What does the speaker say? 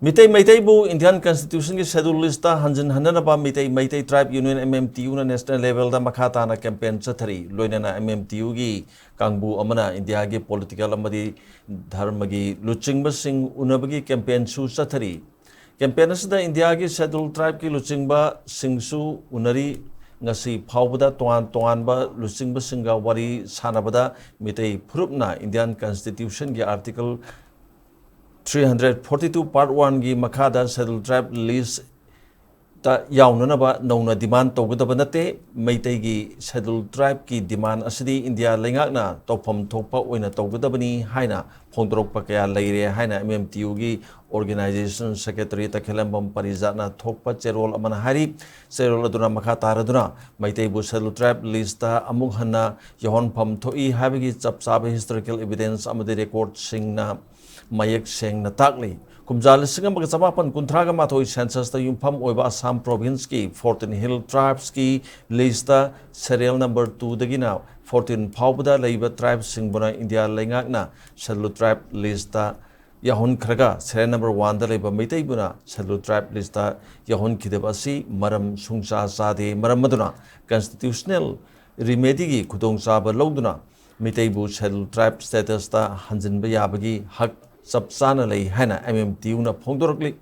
Mitay bu Indian Constitution ki schedule lista Hanjin Hannaba Mitay Tribe Union MMTU na national level da Makha Tana campaign Chathari loina na MMTU gi kangbu amana India gi political amadi dharma gi luchingba sing unabagi campaign su Chathari campaign asida India gi schedule tribe ki luchingba singsu unari ngasi phawbada toan ba luchingba singa wari sanabada Mitay phurupna Indian Constitution gi article 342 part 1 gi Makha schedule tribe list ta yaunanaba nauna demand tawgadaba nate maitai gi schedule tribe ki demand asidi India lengakna tawpham thokpa oina tawgadabani haina phongdorokpa kaya leire haina MMTU gi organization secretary ta khelambam parijatna thokpa cherol amana hari cherol aduna Makha taraduna maitai bu schedule tribe list ta amuk hanna yahon pham thoi habigi chapchaba historical evidence amade record singna Mayek Seng Natakli. Kumjal Singam Bagasapan Kuntraga Mato census the Yumpam Oba Assam province ki 14 hill tribes ki lista serial number 2 the Gina 14 Paubuda Labor tribes Singbuna India Lengakna Shadlu tribe lista Yahun Kraga serial number 1 the Labor Metaibuna Shadlu tribe lista Yahun Kidabasi Maram Sungsa Sade Maramaduna constitutional remedy Kudong Saba Loduna Mitaibu Shadlu tribe status ta Hanjin Bayabagi Hak Sapsana lay hana MMTU na phongdorokli